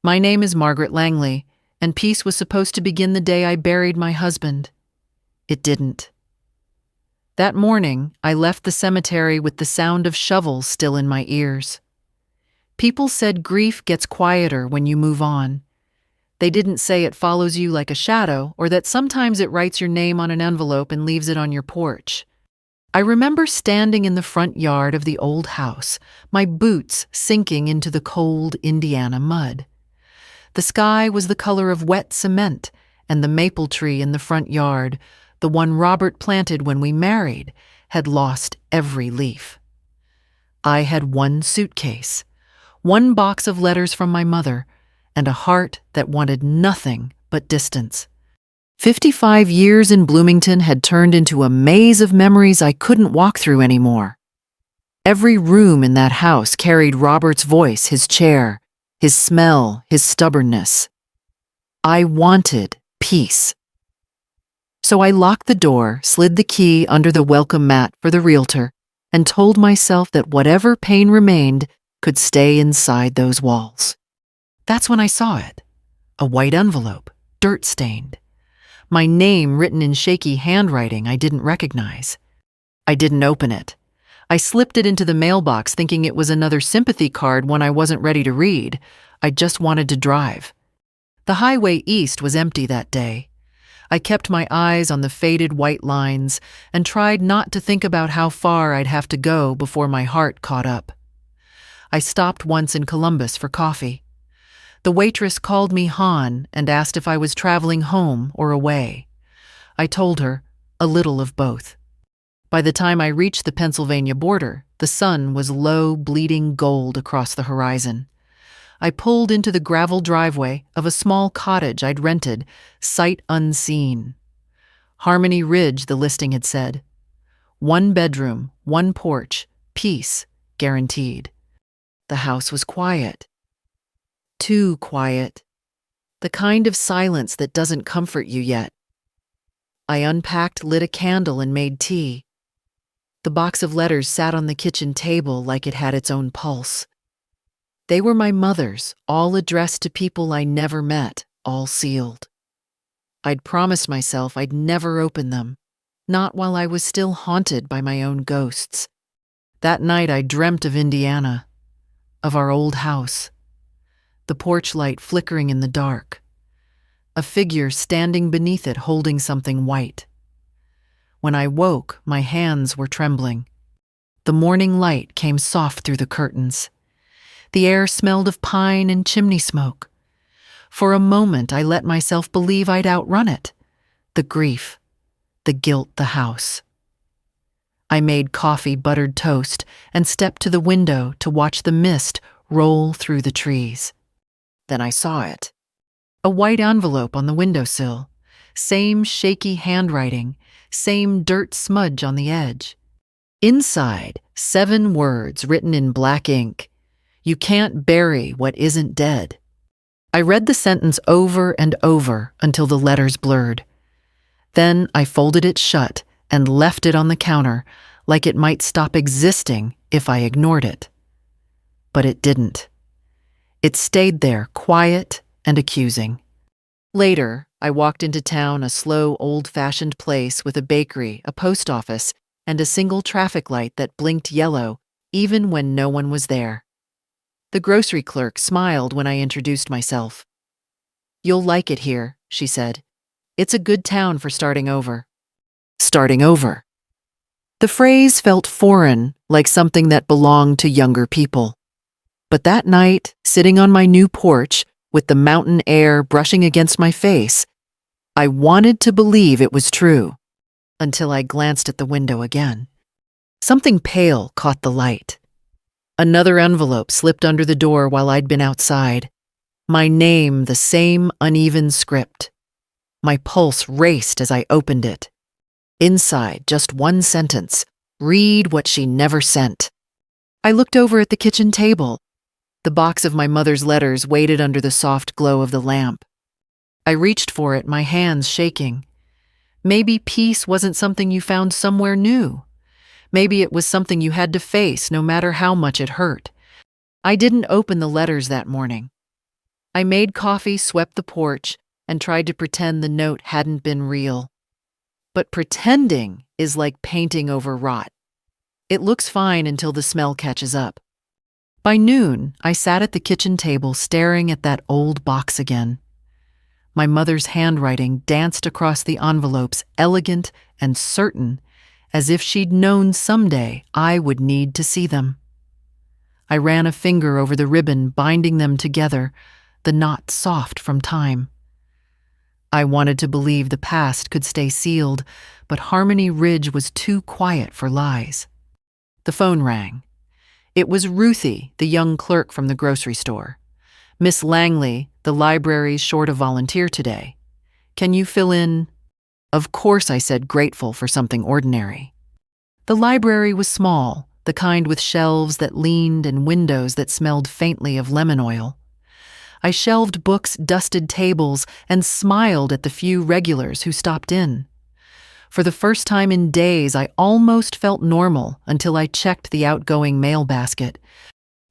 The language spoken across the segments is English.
My name is Margaret Langley, and peace was supposed to begin the day I buried my husband. It didn't. That morning, I left the cemetery with the sound of shovels still in my ears. People said grief gets quieter when you move on. They didn't say it follows you like a shadow, or that sometimes it writes your name on an envelope and leaves it on your porch. I remember standing in the front yard of the old house, my boots sinking into the cold Indiana mud. The sky was the color of wet cement, and the maple tree in the front yard, the one Robert planted when we married, had lost every leaf. I had one suitcase, one box of letters from my mother, and a heart that wanted nothing but distance. 55 years in Bloomington had turned into a maze of memories I couldn't walk through anymore. Every room in that house carried Robert's voice, his chair, his smell, his stubbornness. I wanted peace. So I locked the door, slid the key under the welcome mat for the realtor, and told myself that whatever pain remained could stay inside those walls. That's when I saw it. A white envelope, dirt-stained. My name written in shaky handwriting I didn't recognize. I didn't open it. I slipped it into the mailbox thinking it was another sympathy card one I wasn't ready to read. I just wanted to drive. The highway east was empty that day. I kept my eyes on the faded white lines and tried not to think about how far I'd have to go before my heart caught up. I stopped once in Columbus for coffee. The waitress called me Han and asked if I was traveling home or away. I told her, a little of both. By the time I reached the Pennsylvania border, the sun was low, bleeding gold across the horizon. I pulled into the gravel driveway of a small cottage I'd rented, sight unseen. Harmony Ridge, the listing had said. 1 bedroom, 1 porch, peace, guaranteed. The house was quiet. Too quiet. The kind of silence that doesn't comfort you yet. I unpacked, lit a candle, and made tea. The box of letters sat on the kitchen table like it had its own pulse. They were my mother's, all addressed to people I never met, all sealed. I'd promised myself I'd never open them, not while I was still haunted by my own ghosts. That night I dreamt of Indiana, of our old house, the porch light flickering in the dark, a figure standing beneath it holding something white. When I woke, my hands were trembling. The morning light came soft through the curtains. The air smelled of pine and chimney smoke. For a moment, I let myself believe I'd outrun it. The grief, the guilt, the house. I made coffee, buttered toast, and stepped to the window to watch the mist roll through the trees. Then I saw it. A white envelope on the windowsill. Same shaky handwriting, same dirt smudge on the edge. Inside, 7 words written in black ink. You can't bury what isn't dead. I read the sentence over and over until the letters blurred. Then I folded it shut and left it on the counter like it might stop existing if I ignored it. But it didn't. It stayed there, quiet and accusing. Later, I walked into town, a slow, old-fashioned place with a bakery, a post office, and a single traffic light that blinked yellow even when no one was there. The grocery clerk smiled when I introduced myself. "You'll like it here," she said. "It's a good town for starting over." Starting over. The phrase felt foreign, like something that belonged to younger people. But that night, sitting on my new porch, with the mountain air brushing against my face, I wanted to believe it was true, until I glanced at the window again. Something pale caught the light. Another envelope slipped under the door while I'd been outside. My name, the same uneven script. My pulse raced as I opened it. Inside, just one sentence: read what she never sent. I looked over at the kitchen table. The box of my mother's letters waited under the soft glow of the lamp. I reached for it, my hands shaking. Maybe peace wasn't something you found somewhere new. Maybe it was something you had to face no matter how much it hurt. I didn't open the letters that morning. I made coffee, swept the porch, and tried to pretend the note hadn't been real. But pretending is like painting over rot. It looks fine until the smell catches up. By noon, I sat at the kitchen table staring at that old box again. My mother's handwriting danced across the envelopes, elegant and certain, as if she'd known someday I would need to see them. I ran a finger over the ribbon binding them together, the knot soft from time. I wanted to believe the past could stay sealed, but Harmony Ridge was too quiet for lies. The phone rang. It was Ruthie, the young clerk from the grocery store. "Miss Langley, the library's short a volunteer today. Can you fill in?" Of course, I said, grateful for something ordinary. The library was small, the kind with shelves that leaned and windows that smelled faintly of lemon oil. I shelved books, dusted tables, and smiled at the few regulars who stopped in. For the first time in days, I almost felt normal until I checked the outgoing mail basket.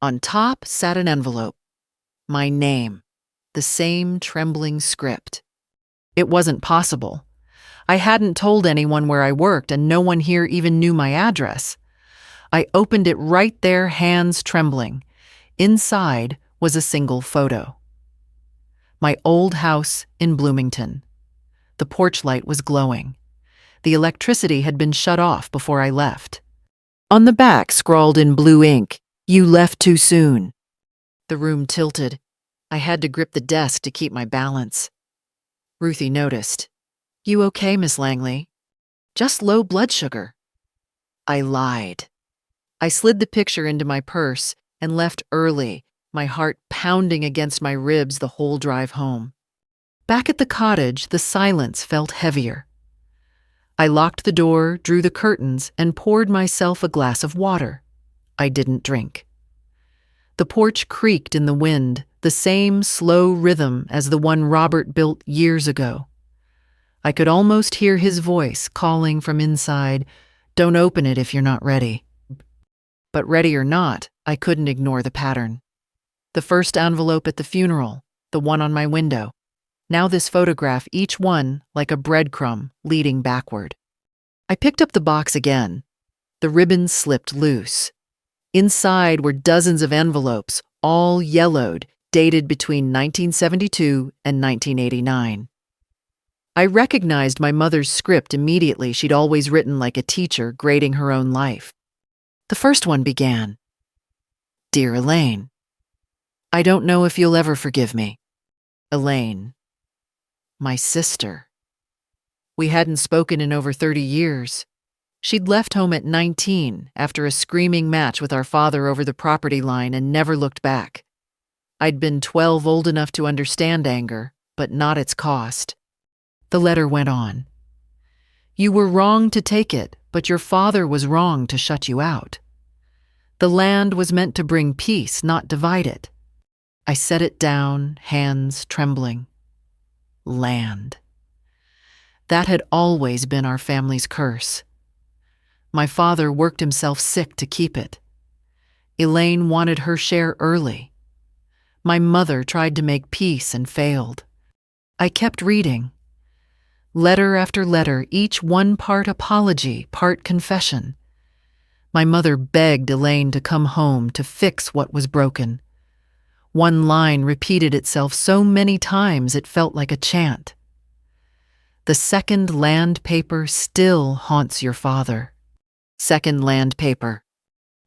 On top sat an envelope. My name. The same trembling script. It wasn't possible. I hadn't told anyone where I worked, and no one here even knew my address. I opened it right there, hands trembling. Inside was a single photo. My old house in Bloomington. The porch light was glowing. The electricity had been shut off before I left. On the back, scrawled in blue ink, "You left too soon." The room tilted. I had to grip the desk to keep my balance. Ruthie noticed. "You okay, Miss Langley?" "Just low blood sugar." I lied. I slid the picture into my purse and left early, my heart pounding against my ribs the whole drive home. Back at the cottage, the silence felt heavier. I locked the door, drew the curtains, and poured myself a glass of water. I didn't drink. The porch creaked in the wind, the same slow rhythm as the one Robert built years ago. I could almost hear his voice calling from inside, "Don't open it if you're not ready." But ready or not, I couldn't ignore the pattern. The first envelope at the funeral, the one on my window. Now this photograph, each one like a breadcrumb leading backward. I picked up the box again. The ribbon slipped loose. Inside were dozens of envelopes, all yellowed, dated between 1972 and 1989. I recognized my mother's script immediately. She'd always written like a teacher, grading her own life. The first one began, "Dear Elaine, I don't know if you'll ever forgive me. Elaine, my sister." We hadn't spoken in over 30 years. She'd left home at 19 after a screaming match with our father over the property line and never looked back. I'd been 12, old enough to understand anger, but not its cost. The letter went on. "You were wrong to take it, but your father was wrong to shut you out. The land was meant to bring peace, not divide it." I set it down, hands trembling. Land. That had always been our family's curse. My father worked himself sick to keep it. Elaine wanted her share early. My mother tried to make peace and failed. I kept reading. Letter after letter, each one part apology, part confession. My mother begged Elaine to come home to fix what was broken. One line repeated itself so many times it felt like a chant. "The second land paper still haunts your father." Second land paper.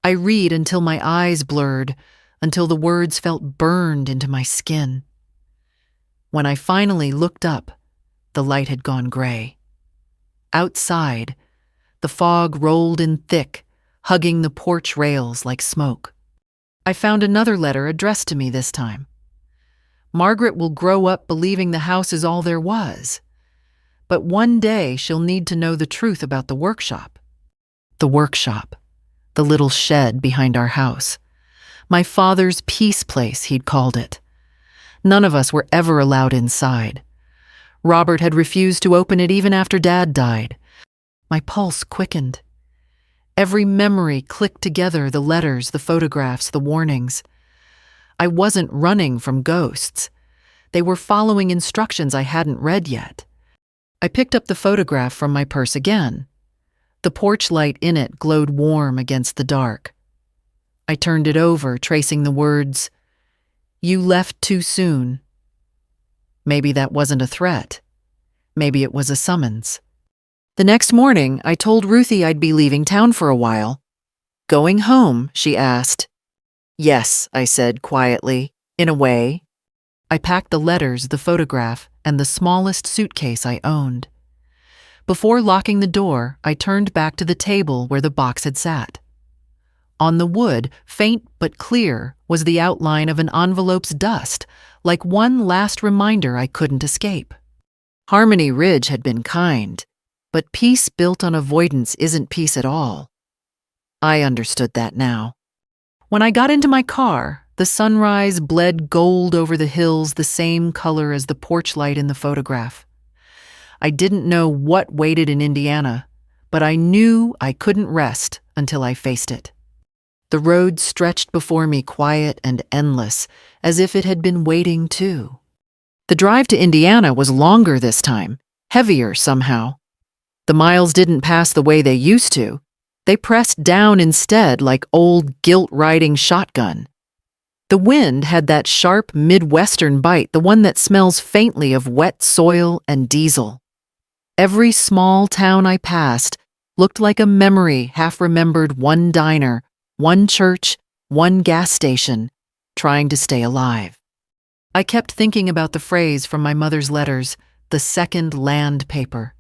I read until my eyes blurred, until the words felt burned into my skin. When I finally looked up, the light had gone gray. Outside, the fog rolled in thick, hugging the porch rails like smoke. I found another letter addressed to me this time. "Margaret will grow up believing the house is all there was. But one day she'll need to know the truth about the workshop." The workshop, the little shed behind our house. My father's peace place, he'd called it. None of us were ever allowed inside. Robert had refused to open it even after Dad died. My pulse quickened. Every memory clicked together, the letters, the photographs, the warnings. I wasn't running from ghosts. They were following instructions I hadn't read yet. I picked up the photograph from my purse again. The porch light in it glowed warm against the dark. I turned it over, tracing the words, "You left too soon." Maybe that wasn't a threat. Maybe it was a summons. The next morning, I told Ruthie I'd be leaving town for a while. "Going home?" she asked. "Yes," I said quietly, "in a way." I packed the letters, the photograph, and the smallest suitcase I owned. Before locking the door, I turned back to the table where the box had sat. On the wood, faint but clear, was the outline of an envelope's dust, like one last reminder I couldn't escape. Harmony Ridge had been kind, but peace built on avoidance isn't peace at all. I understood that now. When I got into my car, the sunrise bled gold over the hills, the same color as the porch light in the photograph. I didn't know what waited in Indiana, but I knew I couldn't rest until I faced it. The road stretched before me quiet and endless, as if it had been waiting too. The drive to Indiana was longer this time, heavier somehow. The miles didn't pass the way they used to. They pressed down instead like old guilt-riding shotgun. The wind had that sharp Midwestern bite, the one that smells faintly of wet soil and diesel. Every small town I passed looked like a memory half-remembered, one diner, one church, one gas station, trying to stay alive. I kept thinking about the phrase from my mother's letters, the second land paper.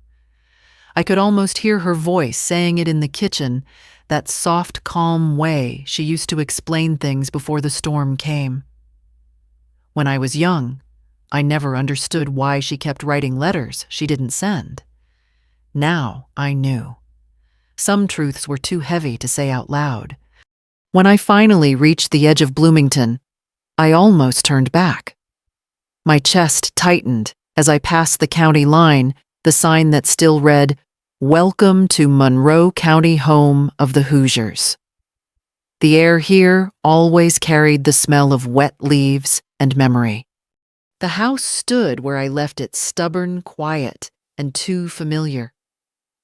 I could almost hear her voice saying it in the kitchen, that soft, calm way she used to explain things before the storm came. When I was young, I never understood why she kept writing letters she didn't send. Now I knew. Some truths were too heavy to say out loud. When I finally reached the edge of Bloomington, I almost turned back. My chest tightened as I passed the county line, the sign that still read, "Welcome to Monroe County, home of the Hoosiers." The air here always carried the smell of wet leaves and memory. The house stood where I left it, stubborn, quiet, and too familiar.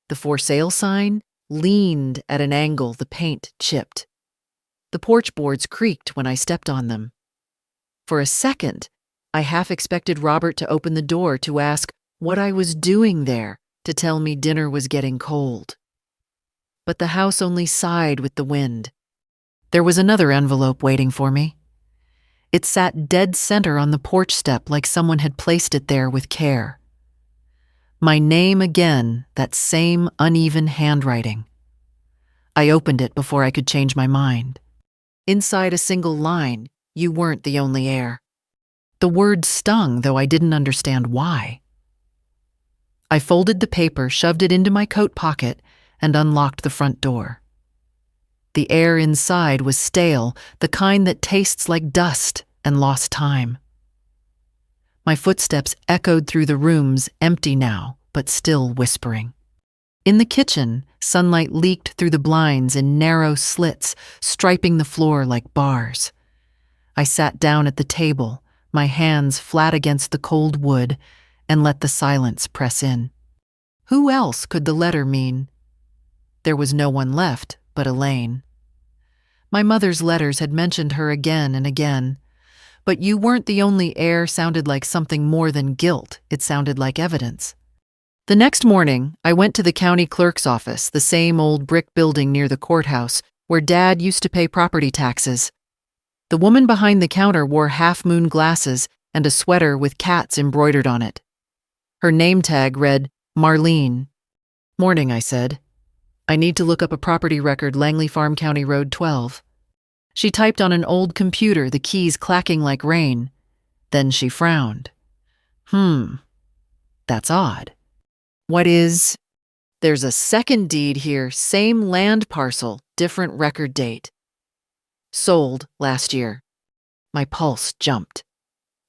The for sale sign leaned at an angle, the paint chipped. The porch boards creaked when I stepped on them. For a second, I half expected Robert to open the door to ask what I was doing there, to tell me dinner was getting cold. But the house only sighed with the wind. There was another envelope waiting for me. It sat dead center on the porch step like someone had placed it there with care. My name again, that same uneven handwriting. I opened it before I could change my mind. Inside a single line, "You weren't the only heir." The word stung, though I didn't understand why. I folded the paper, shoved it into my coat pocket, and unlocked the front door. The air inside was stale, the kind that tastes like dust and lost time. My footsteps echoed through the rooms, empty now, but still whispering. In the kitchen, sunlight leaked through the blinds in narrow slits, striping the floor like bars. I sat down at the table, my hands flat against the cold wood, and let the silence press in. Who else could the letter mean? There was no one left but Elaine. My mother's letters had mentioned her again and again. But "you weren't the only heir" sounded like something more than guilt. It sounded like evidence. The next morning, I went to the county clerk's office, the same old brick building near the courthouse, where Dad used to pay property taxes. The woman behind the counter wore half-moon glasses and a sweater with cats embroidered on it. Her name tag read, Marlene. "Morning," I said. "I need to look up a property record, Langley Farm, County Road 12. She typed on an old computer, the keys clacking like rain. Then she frowned. That's odd. What is... There's a second deed here, same land parcel, different record date. Sold last year." My pulse jumped.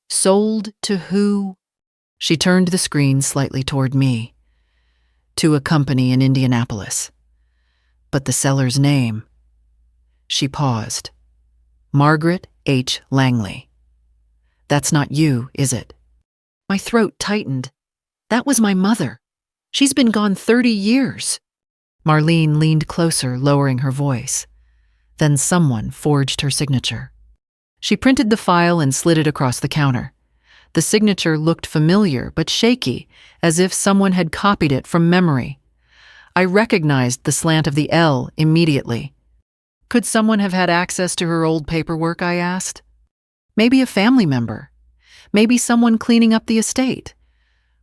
Sold to who? She turned the screen slightly toward me. To a company in Indianapolis. But the seller's name. She paused. Margaret H. Langley. "That's not you, is it?" My throat tightened. That was my mother. She's been gone 30 years. Marlene leaned closer, lowering her voice. Then someone forged her signature. She printed the file and slid it across the counter. The signature looked familiar but shaky, as if someone had copied it from memory. I recognized the slant of the L immediately. Could someone have had access to her old paperwork, I asked? Maybe a family member. Maybe someone cleaning up the estate.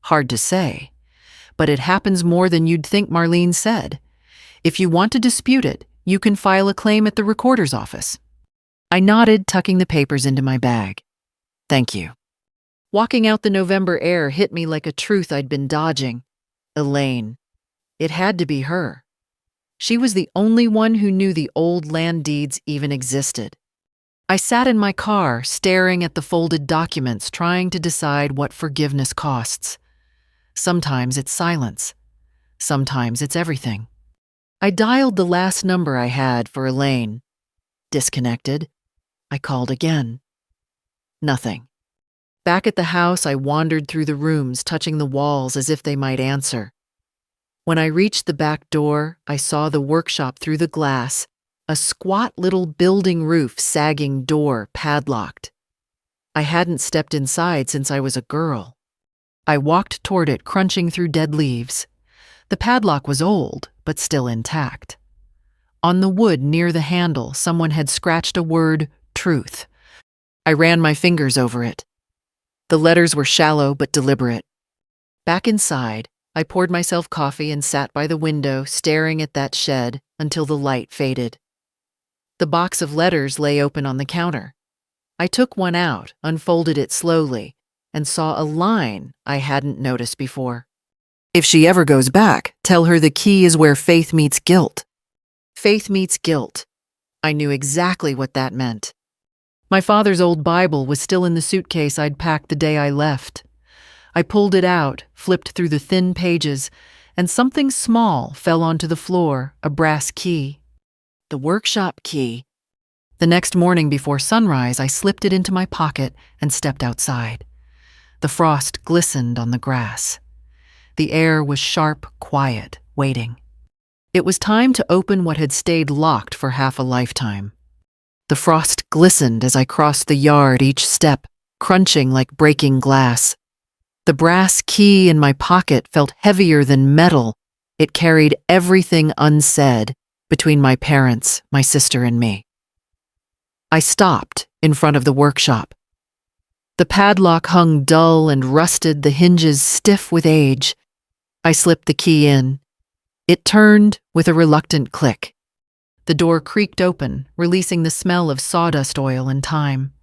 Hard to say. But it happens more than you'd think, Marlene said. If you want to dispute it, you can file a claim at the recorder's office. I nodded, tucking the papers into my bag. Thank you. Walking out the November air hit me like a truth I'd been dodging. Elaine. It had to be her. She was the only one who knew the old land deeds even existed. I sat in my car, staring at the folded documents, trying to decide what forgiveness costs. Sometimes it's silence. Sometimes it's everything. I dialed the last number I had for Elaine. Disconnected. I called again. Nothing. Back at the house, I wandered through the rooms, touching the walls as if they might answer. When I reached the back door, I saw the workshop through the glass, a squat little building roof sagging door padlocked. I hadn't stepped inside since I was a girl. I walked toward it, crunching through dead leaves. The padlock was old, but still intact. On the wood near the handle, someone had scratched a word, truth. I ran my fingers over it. The letters were shallow but deliberate. Back inside, I poured myself coffee and sat by the window, staring at that shed until the light faded. The box of letters lay open on the counter. I took one out, unfolded it slowly, and saw a line I hadn't noticed before. If she ever goes back, tell her the key is where faith meets guilt. Faith meets guilt. I knew exactly what that meant. My father's old Bible was still in the suitcase I'd packed the day I left. I pulled it out, flipped through the thin pages, and something small fell onto the floor, a brass key. The workshop key. The next morning before sunrise, I slipped it into my pocket and stepped outside. The frost glistened on the grass. The air was sharp, quiet, waiting. It was time to open what had stayed locked for half a lifetime. The frost glistened as I crossed the yard, each step crunching like breaking glass. The brass key in my pocket felt heavier than metal. It carried everything unsaid between my parents, my sister, and me. I stopped in front of the workshop. The padlock hung dull and rusted, the hinges stiff with age. I slipped the key in. It turned with a reluctant click. The door creaked open, releasing the smell of sawdust oil and time.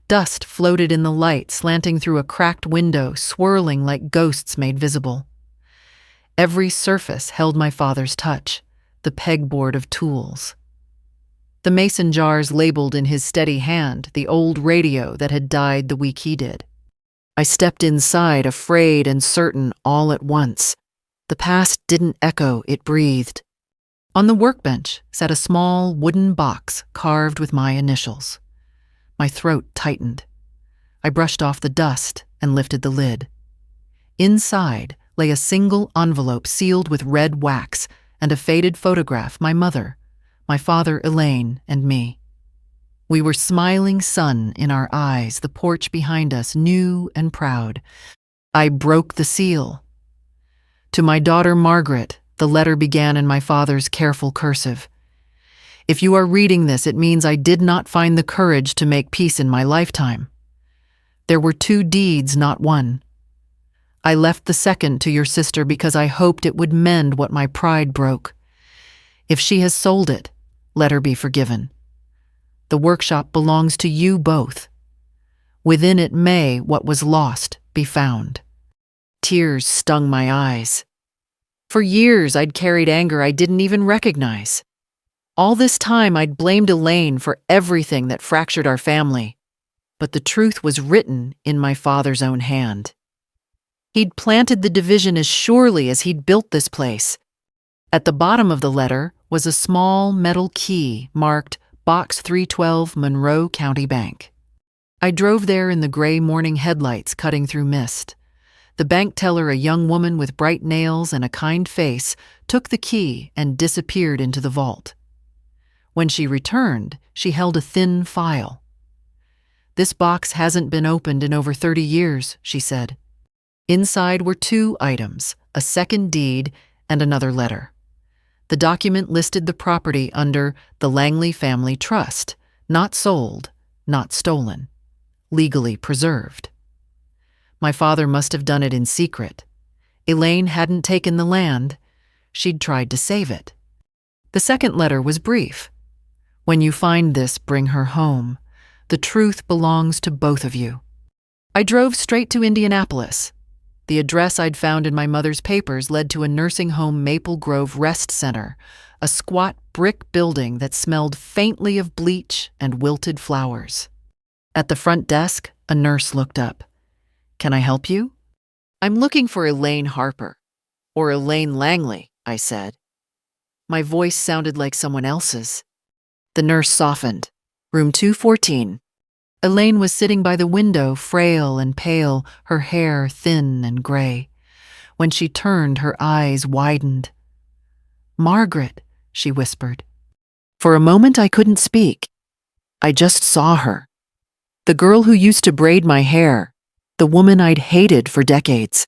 Dust floated in the light, slanting through a cracked window, swirling like ghosts made visible. Every surface held my father's touch, the pegboard of tools. The mason jars labeled in his steady hand, the old radio that had died the week he did. I stepped inside, afraid and certain all at once. The past didn't echo, it breathed. On the workbench sat a small wooden box carved with my initials. My throat tightened. I brushed off the dust and lifted the lid. Inside lay a single envelope sealed with red wax and a faded photograph, my mother, my father Elaine, and me. We were smiling sun in our eyes, the porch behind us new and proud. I broke the seal. To my daughter Margaret, the letter began in my father's careful cursive. If you are reading this, it means I did not find the courage to make peace in my lifetime. There were 2 deeds, not one. I left the second to your sister because I hoped it would mend what my pride broke. If she has sold it, let her be forgiven. The workshop belongs to you both. Within it may what was lost be found. Tears stung my eyes. For years I'd carried anger I didn't even recognize. All this time I'd blamed Elaine for everything that fractured our family. But the truth was written in my father's own hand. He'd planted the division as surely as he'd built this place. At the bottom of the letter was a small metal key marked Box 312, Monroe County Bank. I drove there in the gray morning headlights cutting through mist. The bank teller, a young woman with bright nails and a kind face, took the key and disappeared into the vault. When she returned, she held a thin file. "This box hasn't been opened in over 30 years, she said. Inside were 2 items, a second deed and another letter. The document listed the property under the Langley Family Trust, not sold, not stolen, legally preserved. My father must have done it in secret. Elaine hadn't taken the land. She'd tried to save it. The second letter was brief. When you find this, bring her home. The truth belongs to both of you." I drove straight to Indianapolis. The address I'd found in my mother's papers led to a nursing home Maple Grove Rest Center, a squat brick building that smelled faintly of bleach and wilted flowers. At the front desk, a nurse looked up. "Can I help you?" "I'm looking for Elaine Harper." "Or Elaine Langley," I said. My voice sounded like someone else's. The nurse softened. "Room 214. Elaine was sitting by the window, frail and pale, her hair thin and gray. When she turned, her eyes widened. "Margaret," she whispered. For a moment, I couldn't speak. I just saw her. The girl who used to braid my hair, the woman I'd hated for decades.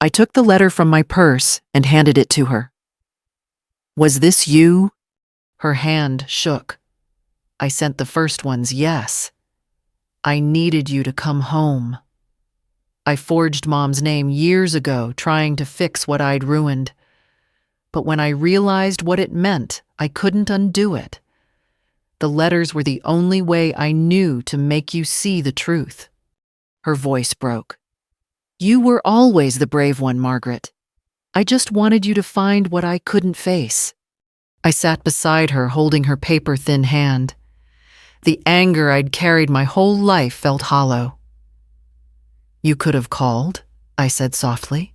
I took the letter from my purse and handed it to her. "Was this you?" Her hand shook. "I sent the first ones, yes. I needed you to come home. I forged Mom's name years ago, trying to fix what I'd ruined. But when I realized what it meant, I couldn't undo it. The letters were the only way I knew to make you see the truth." Her voice broke. "You were always the brave one, Margaret. I just wanted you to find what I couldn't face." I sat beside her, holding her paper-thin hand. The anger I'd carried my whole life felt hollow. "You could have called," I said softly.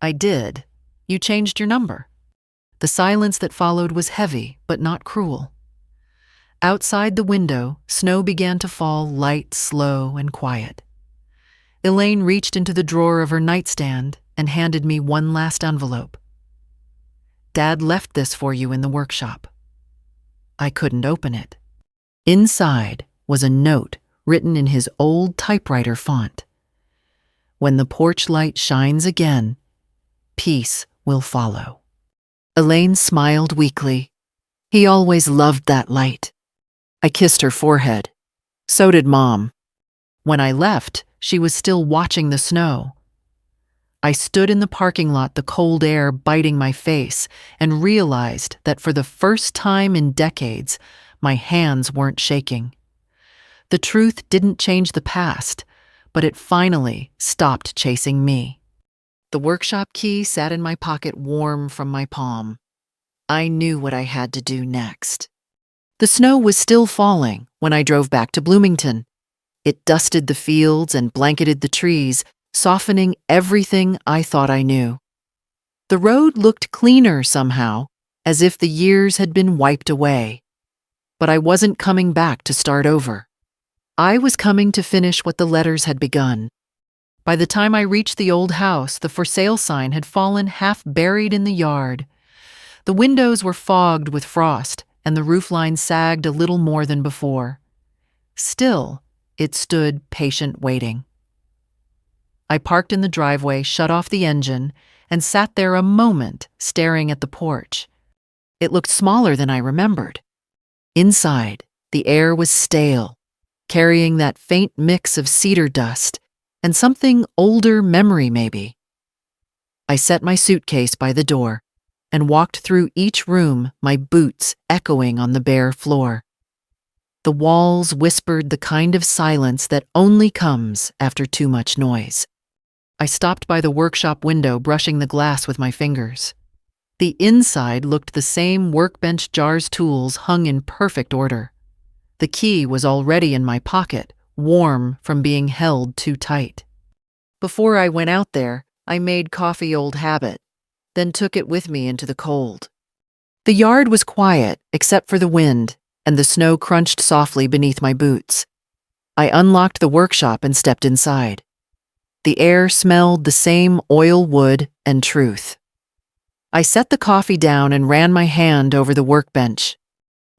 "I did. You changed your number." The silence that followed was heavy, but not cruel. Outside the window, snow began to fall, light, slow, and quiet. Elaine reached into the drawer of her nightstand and handed me one last envelope. "Dad left this for you in the workshop." I couldn't open it. Inside was a note written in his old typewriter font. "When the porch light shines again, peace will follow." Elaine smiled weakly. He always loved that light. I kissed her forehead. So did Mom. When I left, she was still watching the snow. I stood in the parking lot, the cold air biting my face, and realized that for the first time in decades, my hands weren't shaking. The truth didn't change the past, but it finally stopped chasing me. The workshop key sat in my pocket, warm from my palm. I knew what I had to do next. The snow was still falling when I drove back to Bloomington. It dusted the fields and blanketed the trees, softening everything I thought I knew. The road looked cleaner somehow, as if the years had been wiped away. But I wasn't coming back to start over. I was coming to finish what the letters had begun. By the time I reached the old house, the for sale sign had fallen half buried in the yard. The windows were fogged with frost, and the roofline sagged a little more than before. Still, it stood patient waiting. I parked in the driveway, shut off the engine, and sat there a moment staring at the porch. It looked smaller than I remembered. Inside, the air was stale, carrying that faint mix of cedar dust and something older memory maybe. I set my suitcase by the door and walked through each room, my boots echoing on the bare floor. The walls whispered the kind of silence that only comes after too much noise. I stopped by the workshop window, brushing the glass with my fingers. The inside looked the same: workbench, jars, tools hung in perfect order. The key was already in my pocket, warm from being held too tight. Before I went out there, I made coffee, old habit, then took it with me into the cold. The yard was quiet, except for the wind, and the snow crunched softly beneath my boots. I unlocked the workshop and stepped inside. The air smelled the same oil, wood, and truth. I set the coffee down and ran my hand over the workbench.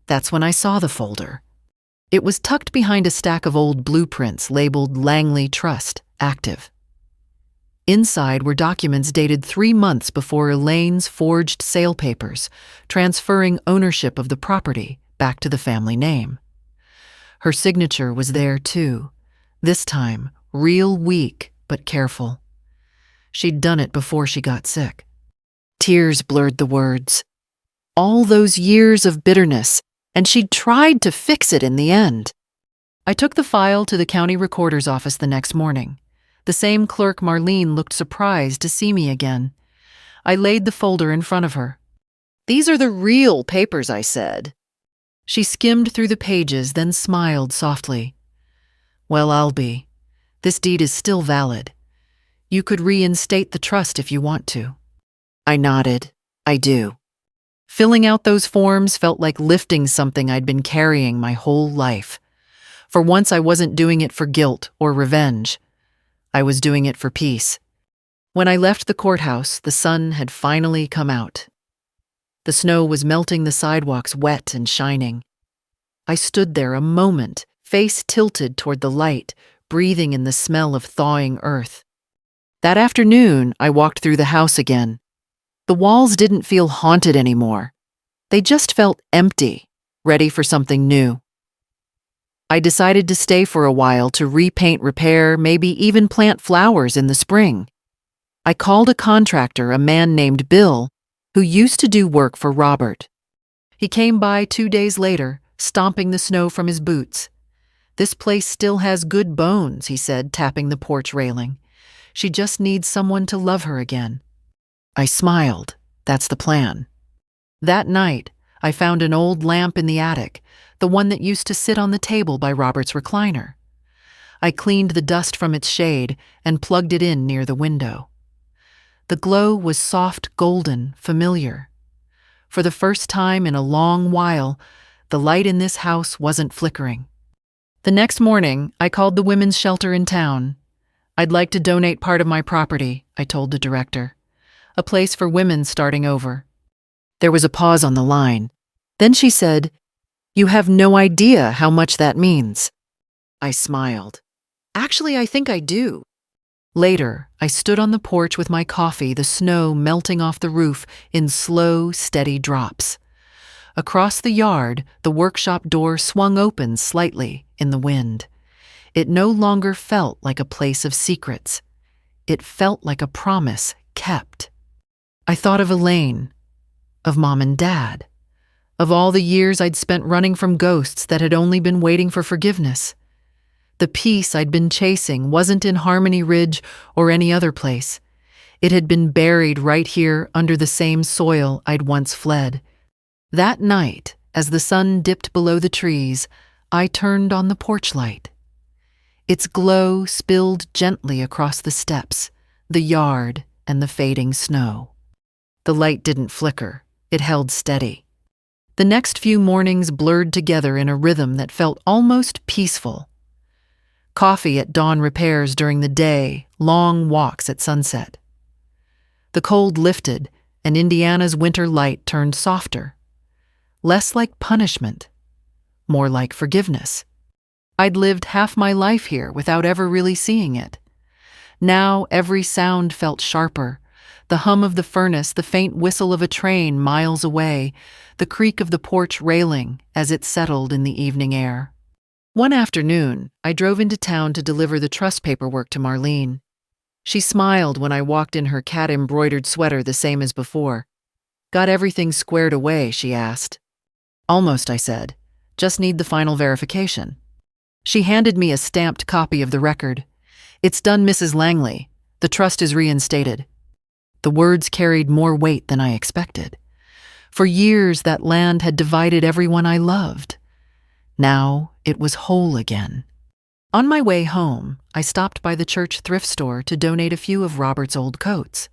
That's when I saw the folder. It was tucked behind a stack of old blueprints labeled Langley Trust, active. Inside were documents dated 3 months before Elaine's forged sale papers, transferring ownership of the property back to the family name. Her signature was there too, this time real weak but careful. She'd done it before she got sick. Tears blurred the words. All those years of bitterness, and she'd tried to fix it in the end. I took the file to the county recorder's office the next morning. The same clerk, Marlene, looked surprised to see me again. I laid the folder in front of her. "These are the real papers," I said. She skimmed through the pages, then smiled softly. "Well, I'll be. This deed is still valid. You could reinstate the trust if you want to." I nodded. "I do." Filling out those forms felt like lifting something I'd been carrying my whole life. For once, I wasn't doing it for guilt or revenge. I was doing it for peace. When I left the courthouse, the sun had finally come out. The snow was melting the sidewalks wet and shining. I stood there a moment, face tilted toward the light, breathing in the smell of thawing earth. That afternoon, I walked through the house again. The walls didn't feel haunted anymore. They just felt empty, ready for something new. I decided to stay for a while to repaint, repair, maybe even plant flowers in the spring. I called a contractor, a man named Bill, who used to do work for Robert. He came by 2 days later, stomping the snow from his boots. "This place still has good bones," he said, tapping the porch railing. "She just needs someone to love her again." I smiled. That's the plan. That night, I found an old lamp in the attic, the one that used to sit on the table by Robert's recliner. I cleaned the dust from its shade and plugged it in near the window. The glow was soft, golden, familiar. For the first time in a long while, the light in this house wasn't flickering. The next morning, I called the women's shelter in town. "I'd like to donate part of my property," I told the director. "A place for women starting over." There was a pause on the line. Then she said, "You have no idea how much that means." I smiled. "Actually, I think I do." Later, I stood on the porch with my coffee, the snow melting off the roof in slow, steady drops. Across the yard, the workshop door swung open slightly in the wind. It no longer felt like a place of secrets. It felt like a promise kept. I thought of Elaine, of Mom and Dad, of all the years I'd spent running from ghosts that had only been waiting for forgiveness. The peace I'd been chasing wasn't in Harmony Ridge or any other place. It had been buried right here under the same soil I'd once fled. That night, as the sun dipped below the trees, I turned on the porch light. Its glow spilled gently across the steps, the yard, and the fading snow. The light didn't flicker. It held steady. The next few mornings blurred together in a rhythm that felt almost peaceful. Coffee at dawn repairs during the day, long walks at sunset. The cold lifted, and Indiana's winter light turned softer. Less like punishment, more like forgiveness. I'd lived half my life here without ever really seeing it. Now every sound felt sharper. The hum of the furnace, the faint whistle of a train miles away, the creak of the porch railing as it settled in the evening air. One afternoon, I drove into town to deliver the trust paperwork to Marlene. She smiled when I walked in her cat-embroidered sweater, the same as before. "Got everything squared away?" she asked. "Almost," I said. "Just need the final verification." She handed me a stamped copy of the record. "It's done, Mrs. Langley. The trust is reinstated." The words carried more weight than I expected. For years, that land had divided everyone I loved. Now it was whole again. On my way home, I stopped by the church thrift store to donate a few of Robert's old coats.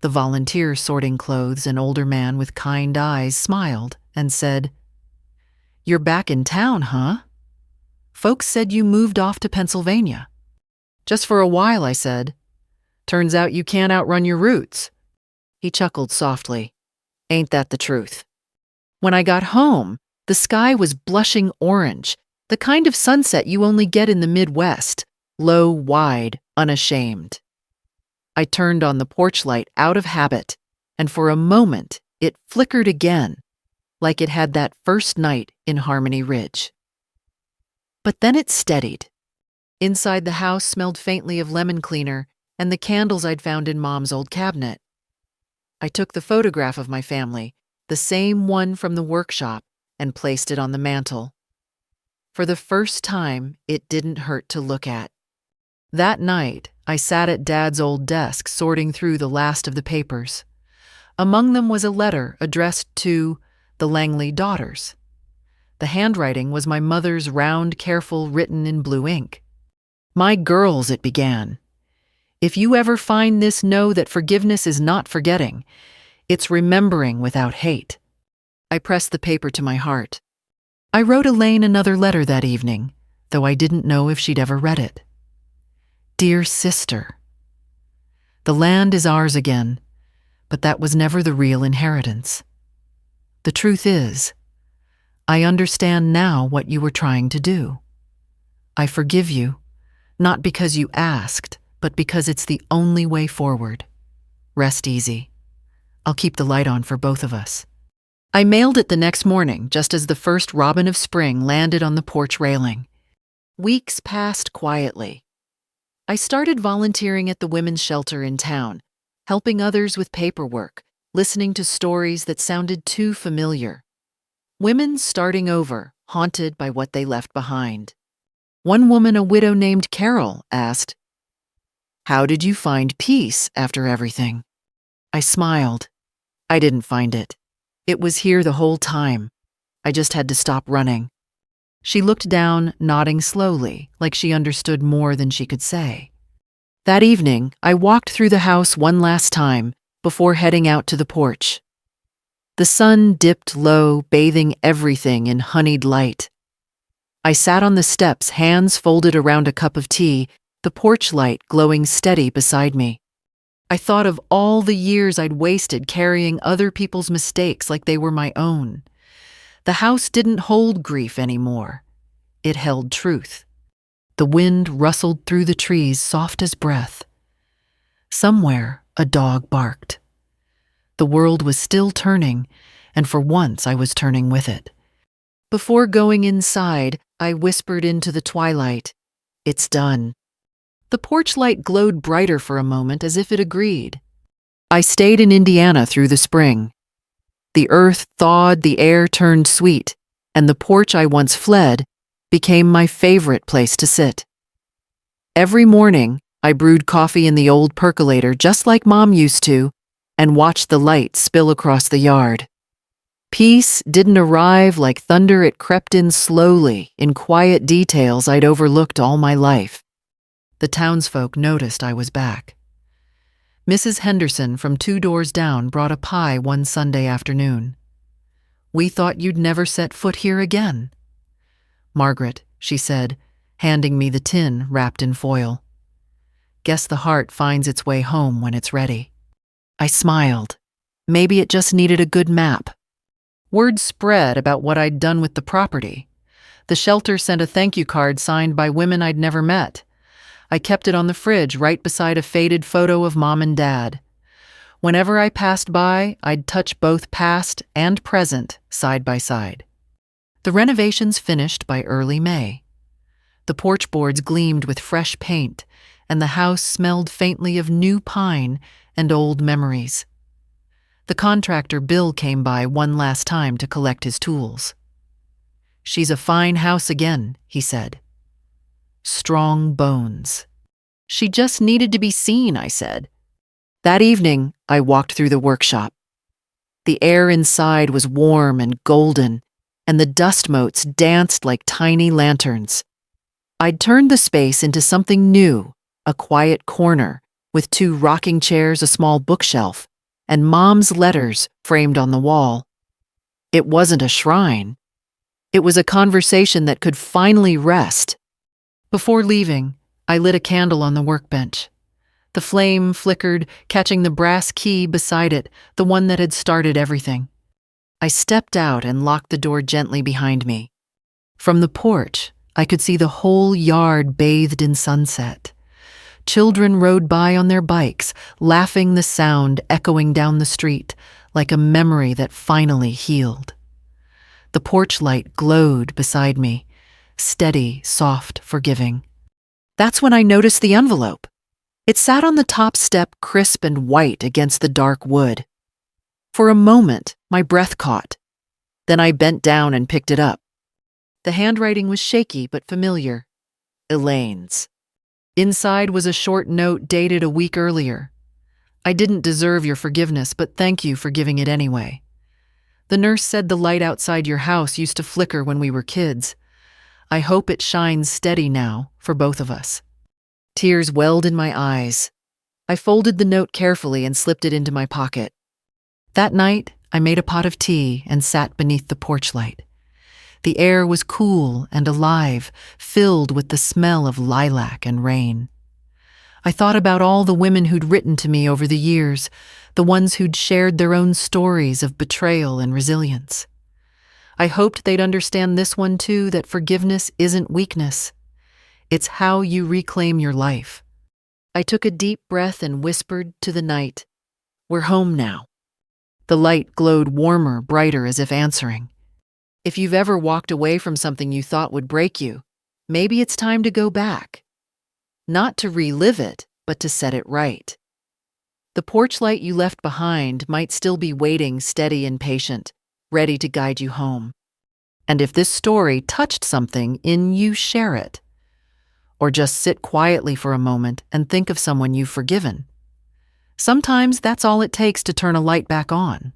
The volunteer sorting clothes, an older man with kind eyes, smiled and said, "You're back in town, huh?" Folks said you moved off to Pennsylvania. Just for a while, I said. Turns out you can't outrun your roots. He chuckled softly. Ain't that the truth? When I got home, the sky was blushing orange, the kind of sunset you only get in the Midwest, low, wide, unashamed. I turned on the porch light out of habit, and for a moment it flickered again, like it had that first night in Harmony Ridge. But then it steadied. Inside the house smelled faintly of lemon cleaner and the candles I'd found in Mom's old cabinet. I took the photograph of my family, the same one from the workshop, and placed it on the mantel. For the first time, it didn't hurt to look at. That night, I sat at Dad's old desk sorting through the last of the papers. Among them was a letter addressed to the Langley daughters. The handwriting was my mother's round, careful, written in blue ink. My girls, it began. If you ever find this, know that forgiveness is not forgetting. It's remembering without hate. I pressed the paper to my heart. I wrote Elaine another letter that evening, though I didn't know if she'd ever read it. Dear sister, the land is ours again, but that was never the real inheritance. The truth is, I understand now what you were trying to do. I forgive you, not because you asked, but because it's the only way forward. Rest easy. I'll keep the light on for both of us. I mailed it the next morning, just as the first robin of spring landed on the porch railing. Weeks passed quietly. I started volunteering at the women's shelter in town, helping others with paperwork, listening to stories that sounded too familiar. Women starting over, haunted by what they left behind. One woman, a widow named Carol, asked, "How did you find peace after everything?" I smiled. I didn't find it. It was here the whole time. I just had to stop running. She looked down, nodding slowly, like she understood more than she could say. That evening, I walked through the house one last time before heading out to the porch. The sun dipped low, bathing everything in honeyed light. I sat on the steps, hands folded around a cup of tea, the porch light glowing steady beside me. I thought of all the years I'd wasted carrying other people's mistakes like they were my own. The house didn't hold grief anymore. It held truth. The wind rustled through the trees, soft as breath. Somewhere, a dog barked. The world was still turning, and for once I was turning with it. Before going inside, I whispered into the twilight, "It's done." The porch light glowed brighter for a moment, as if it agreed. I stayed in Indiana through the spring. The earth thawed, the air turned sweet, and the porch I once fled became my favorite place to sit. Every morning, I brewed coffee in the old percolator just like Mom used to, and watched the light spill across the yard. Peace didn't arrive like thunder, it crept in slowly, in quiet details I'd overlooked all my life. The townsfolk noticed I was back. Mrs. Henderson from 2 doors down brought a pie one Sunday afternoon. "We thought you'd never set foot here again." "Margaret," she said, handing me the tin wrapped in foil. "Guess the heart finds its way home when it's ready." I smiled. Maybe it just needed a good map. Word spread about what I'd done with the property. The shelter sent a thank you card signed by women I'd never met. I kept it on the fridge right beside a faded photo of Mom and Dad. Whenever I passed by, I'd touch both past and present side by side. The renovations finished by early May. The porch boards gleamed with fresh paint, and the house smelled faintly of new pine and old memories. The contractor Bill came by one last time to collect his tools. "She's a fine house again," he said. "Strong bones." "She just needed to be seen," I said. That evening, I walked through the workshop. The air inside was warm and golden, and the dust motes danced like tiny lanterns. I'd turned the space into something new, a quiet corner with 2 rocking chairs, a small bookshelf, and Mom's letters framed on the wall. It wasn't a shrine. It was a conversation that could finally rest. Before leaving, I lit a candle on the workbench. The flame flickered, catching the brass key beside it, the one that had started everything. I stepped out and locked the door gently behind me. From the porch, I could see the whole yard bathed in sunset. Children rode by on their bikes, laughing, the sound echoing down the street like a memory that finally healed. The porch light glowed beside me, steady, soft, forgiving. That's when I noticed the envelope. It sat on the top step, crisp and white against the dark wood. For a moment, my breath caught. Then I bent down and picked it up. The handwriting was shaky but familiar. Elaine's. Inside was a short note dated a week earlier. I didn't deserve your forgiveness, but thank you for giving it anyway. The nurse said the light outside your house used to flicker when we were kids. I hope it shines steady now for both of us. Tears welled in my eyes. I folded the note carefully and slipped it into my pocket. That night, I made a pot of tea and sat beneath the porch light. The air was cool and alive, filled with the smell of lilac and rain. I thought about all the women who'd written to me over the years, the ones who'd shared their own stories of betrayal and resilience. I hoped they'd understand this one too, that forgiveness isn't weakness. It's how you reclaim your life. I took a deep breath and whispered to the night, "We're home now." The light glowed warmer, brighter, as if answering. If you've ever walked away from something you thought would break you, maybe it's time to go back. Not to relive it, but to set it right. The porch light you left behind might still be waiting, steady and patient, ready to guide you home. And if this story touched something in you, share it. Or just sit quietly for a moment and think of someone you've forgiven. Sometimes that's all it takes to turn a light back on.